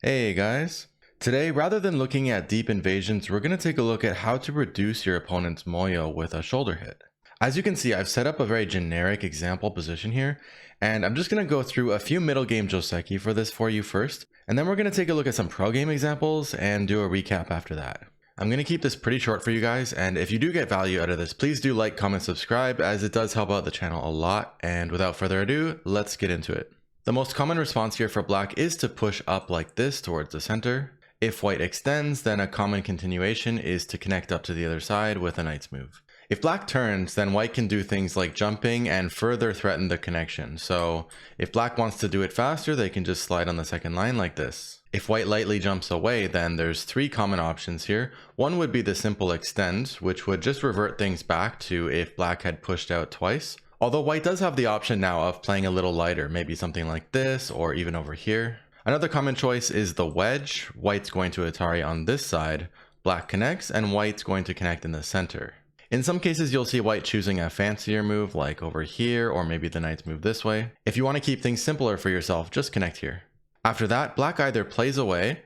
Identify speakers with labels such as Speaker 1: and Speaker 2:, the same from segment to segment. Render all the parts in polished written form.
Speaker 1: Hey guys! Today, rather than looking at deep invasions, we're going to take a look at how to reduce your opponent's Moyo with a shoulder hit. As you can see, I've set up a very generic example position here, and I'm just going to go through a few middle game joseki for this for you first, and then we're going to take a look at some pro game examples and do a recap after that. I'm going to keep this pretty short for you guys, and if you do get value out of this, please do like, comment, subscribe, as it does help out the channel a lot, and without further ado, let's get into it. The most common response here for black is to push up like this towards the center. If white extends, then a common continuation is to connect up to the other side with a knight's move. If black turns, then white can do things like jumping and further threaten the connection. So if black wants to do it faster, they can just slide on the second line like this. If white lightly jumps away, then there's three common options here. One would be the simple extend, which would just revert things back to if black had pushed out twice. Although white does have the option now of playing a little lighter, maybe something like this or even over here. Another common choice is the wedge. White's going to Atari on this side, black connects, and white's going to connect in the center. In some cases, you'll see white choosing a fancier move like over here, or maybe the knight's move this way. If you want to keep things simpler for yourself, just connect here. After that, black either plays away,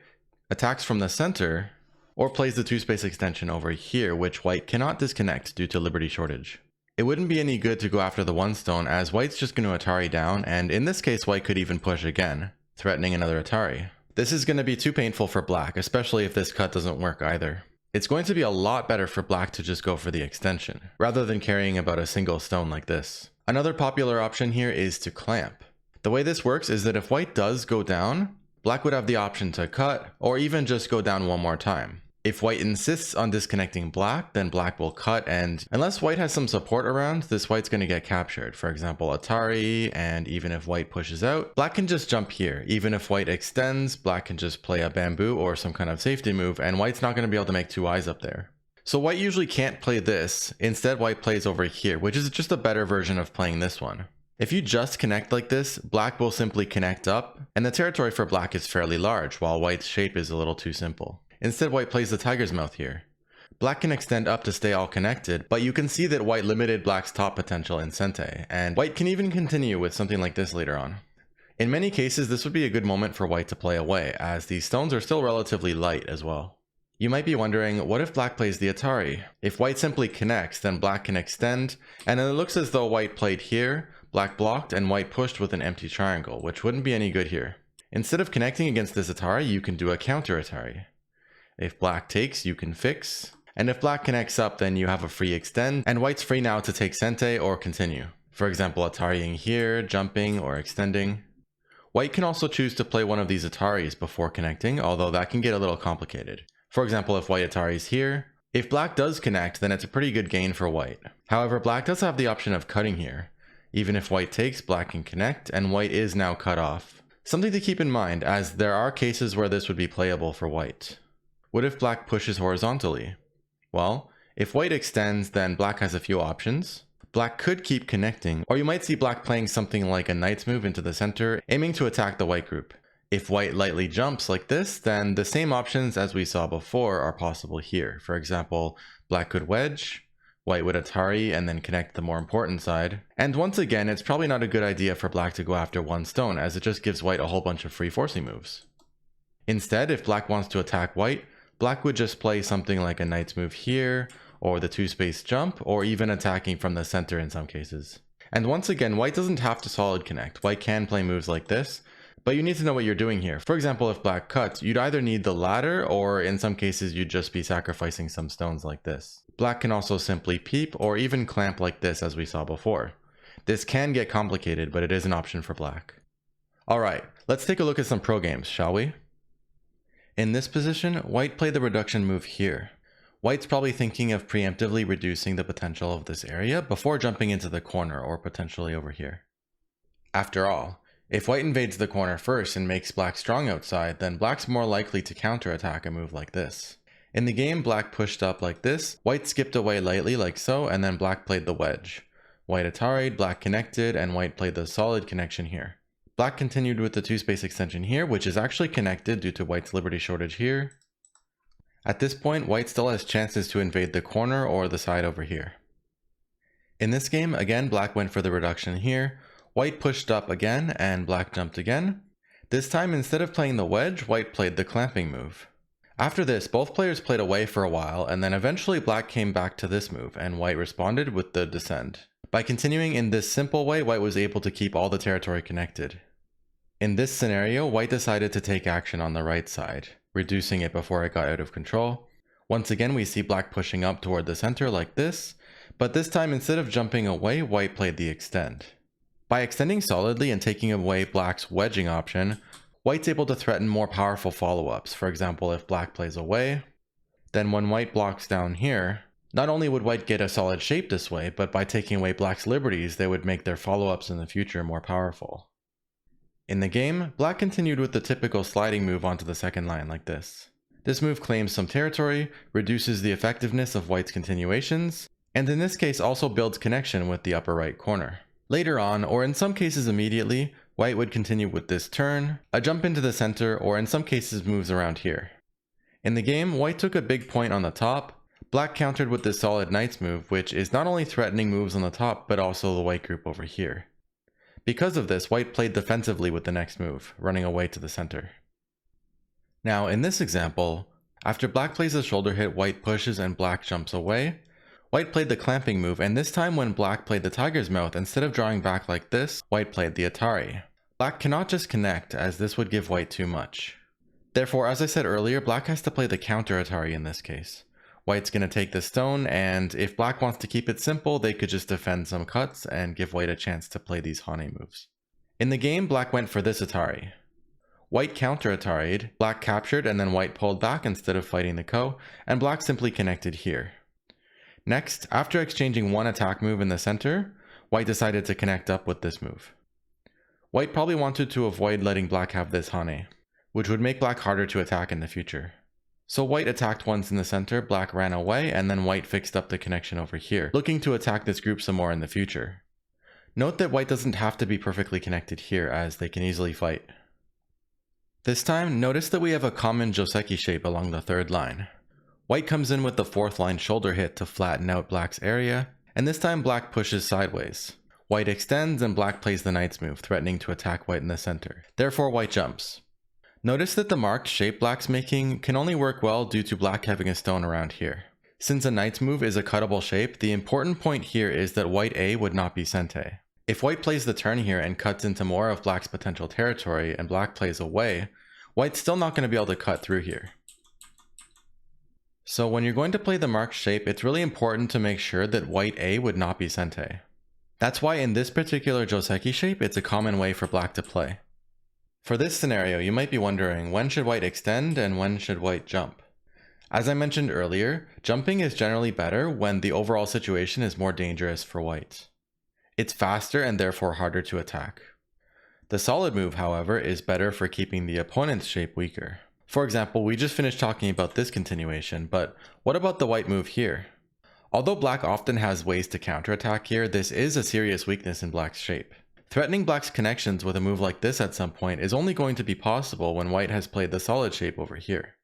Speaker 1: attacks from the center, or plays the two-space extension over here, which white cannot disconnect due to liberty shortage. It wouldn't be any good to go after the one stone, as white's just going to Atari down, and in this case white could even push again, threatening another Atari. This is going to be too painful for black, especially if this cut doesn't work either. It's going to be a lot better for black to just go for the extension, rather than carrying about a single stone like this. Another popular option here is to clamp. The way this works is that if white does go down, black would have the option to cut, or even just go down one more time. If white insists on disconnecting black, then black will cut, and unless white has some support around, this white's going to get captured. For example, Atari, and even if white pushes out, black can just jump here. Even if white extends, black can just play a bamboo or some kind of safety move, and white's not going to be able to make two eyes up there. So white usually can't play this. Instead, white plays over here, which is just a better version of playing this one. If you just connect like this, black will simply connect up, and the territory for black is fairly large, while white's shape is a little too simple. Instead, white plays the tiger's mouth here. Black can extend up to stay all connected, but you can see that white limited black's top potential in sente, and white can even continue with something like this later on. In many cases, this would be a good moment for white to play away, as these stones are still relatively light as well. You might be wondering, what if black plays the Atari? If white simply connects, then black can extend, and it looks as though white played here, black blocked, and white pushed with an empty triangle, which wouldn't be any good here. Instead of connecting against this Atari, you can do a counter Atari. If black takes, you can fix, and if black connects up, then you have a free extend, and white's free now to take sente or continue. For example, Atarying here, jumping, or extending. White can also choose to play one of these Ataris before connecting, although that can get a little complicated. For example, if white Ataris here, if black does connect, then it's a pretty good gain for white. However, black does have the option of cutting here. Even if white takes, black can connect, and white is now cut off. Something to keep in mind, as there are cases where this would be playable for white. What if black pushes horizontally? Well, if white extends, then black has a few options. Black could keep connecting, or you might see black playing something like a knight's move into the center, aiming to attack the white group. If white lightly jumps like this, then the same options as we saw before are possible here. For example, black could wedge, white would Atari and then connect the more important side. And once again, it's probably not a good idea for black to go after one stone, as it just gives white a whole bunch of free forcing moves. Instead, if black wants to attack white, black would just play something like a knight's move here, or the two-space jump, or even attacking from the center in some cases. And once again, white doesn't have to solid connect. White can play moves like this, but you need to know what you're doing here. For example, if black cuts, you'd either need the ladder, or in some cases you'd just be sacrificing some stones like this. Black can also simply peep, or even clamp like this as we saw before. This can get complicated, but it is an option for black. Alright, let's take a look at some pro games, shall we? In this position, white played the reduction move here. White's probably thinking of preemptively reducing the potential of this area before jumping into the corner or potentially over here. After all, if white invades the corner first and makes black strong outside, then black's more likely to counterattack a move like this. In the game, black pushed up like this, white skipped away lightly like so, and then black played the wedge. White Atari'd, black connected, and white played the solid connection here. Black continued with the two-space extension here, which is actually connected due to white's liberty shortage here. At this point, white still has chances to invade the corner or the side over here. In this game, again, black went for the reduction here. White pushed up again, and black jumped again. This time, instead of playing the wedge, white played the clamping move. After this, both players played away for a while, and then eventually black came back to this move, and white responded with the descend. By continuing in this simple way, white was able to keep all the territory connected. In this scenario, white decided to take action on the right side, reducing it before it got out of control. Once again, we see black pushing up toward the center like this, but this time instead of jumping away, white played the extend. By extending solidly and taking away black's wedging option, white's able to threaten more powerful follow-ups. For example, if black plays away, then when white blocks down here, not only would white get a solid shape this way, but by taking away black's liberties, they would make their follow-ups in the future more powerful. In the game, black continued with the typical sliding move onto the second line like this. This move claims some territory, reduces the effectiveness of white's continuations, and in this case also builds connection with the upper right corner. Later on, or in some cases immediately, white would continue with this turn, a jump into the center, or in some cases moves around here. In the game, white took a big point on the top, black countered with this solid knight's move, which is not only threatening moves on the top, but also the white group over here. Because of this, white played defensively with the next move, running away to the center. Now, in this example, after black plays a shoulder hit, white pushes and black jumps away. White played the clamping move, and this time when black played the tiger's mouth, instead of drawing back like this, white played the Atari. Black cannot just connect, as this would give white too much. Therefore, as I said earlier, black has to play the counter Atari in this case. White's going to take the stone, and if black wants to keep it simple, they could just defend some cuts and give white a chance to play these Hane moves. In the game, black went for this Atari. White counter Atari'd, black captured, and then white pulled back instead of fighting the ko, and black simply connected here. Next, after exchanging one attack move in the center, white decided to connect up with this move. White probably wanted to avoid letting black have this Hane, which would make black harder to attack in the future. So white attacked once in the center, black ran away, and then white fixed up the connection over here, looking to attack this group some more in the future. Note that white doesn't have to be perfectly connected here, as they can easily fight. This time, notice that we have a common joseki shape along the third line. White comes in with the fourth line shoulder hit to flatten out black's area, and this time black pushes sideways. White extends and black plays the knight's move, threatening to attack white in the center. Therefore, white jumps. Notice that the marked shape black's making can only work well due to black having a stone around here. Since a knight's move is a cuttable shape, the important point here is that white A would not be sente. If white plays the turn here and cuts into more of black's potential territory and black plays away, white's still not going to be able to cut through here. So when you're going to play the marked shape, it's really important to make sure that white A would not be sente. That's why in this particular joseki shape, it's a common way for black to play. For this scenario, you might be wondering, when should white extend and when should white jump? As I mentioned earlier, jumping is generally better when the overall situation is more dangerous for white. It's faster and therefore harder to attack. The solid move, however, is better for keeping the opponent's shape weaker. For example, we just finished talking about this continuation, but what about the white move here? Although black often has ways to counterattack here, this is a serious weakness in black's shape. Threatening black's connections with a move like this at some point is only going to be possible when white has played the solid shape over here.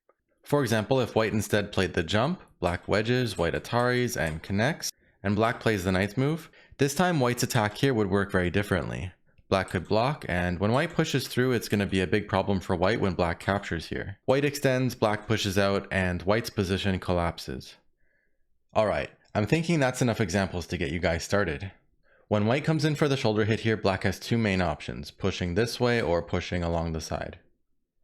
Speaker 1: For example, if white instead played the jump, black wedges, white Ataris, and connects, and black plays the knight's move, this time white's attack here would work very differently. Black could block, and when white pushes through, it's going to be a big problem for white when black captures here. White extends, black pushes out, and white's position collapses. Alright, I'm thinking that's enough examples to get you guys started. When white comes in for the shoulder hit here, black has two main options, pushing this way or pushing along the side.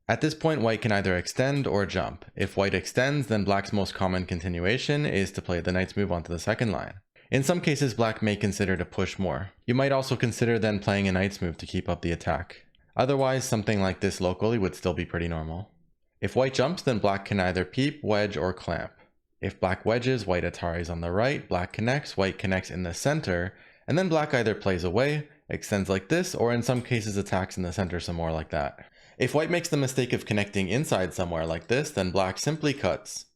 Speaker 1: At this point, white can either extend or jump. If white extends, then black's most common continuation is to play the knight's move onto the second line. In some cases, black may consider to push more. You might also consider then playing a knight's move to keep up the attack. Otherwise, something like this locally would still be pretty normal. If white jumps, then black can either peep, wedge, or clamp. If black wedges, white Ataris on the right, black connects, white connects in the center, and then black either plays away, extends like this, or in some cases attacks in the center some more like that. If white makes the mistake of connecting inside somewhere like this, then black simply cuts.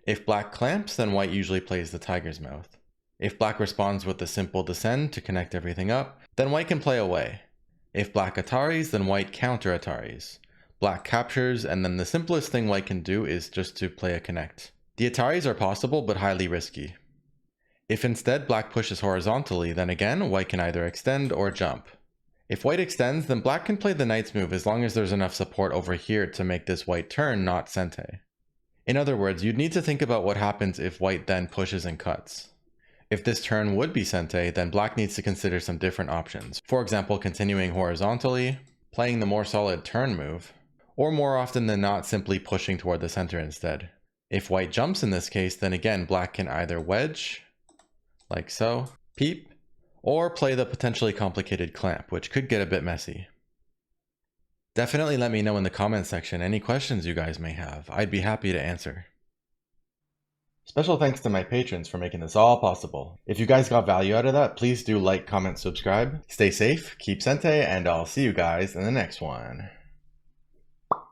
Speaker 1: If black clamps, then white usually plays the tiger's mouth. If black responds with the simple descend to connect everything up, then white can play away. If black Ataris, then white counter Ataris. Black captures, and then the simplest thing white can do is just to play a connect. The Ataris are possible, but highly risky. If instead black pushes horizontally, then again, white can either extend or jump. If white extends, then black can play the knight's move as long as there's enough support over here to make this white turn not sente. In other words, you'd need to think about what happens if white then pushes and cuts. If this turn would be sente, then black needs to consider some different options. For example, continuing horizontally, playing the more solid turn move, or more often than not simply pushing toward the center instead. If white jumps in this case, then again black can either wedge, like so, peep, or play the potentially complicated clamp, which could get a bit messy. Definitely let me know in the comments section any questions you guys may have. I'd be happy to answer. Special thanks to my patrons for making this all possible. If you guys got value out of that, please do like, comment, subscribe. Stay safe, keep sente, and I'll see you guys in the next one.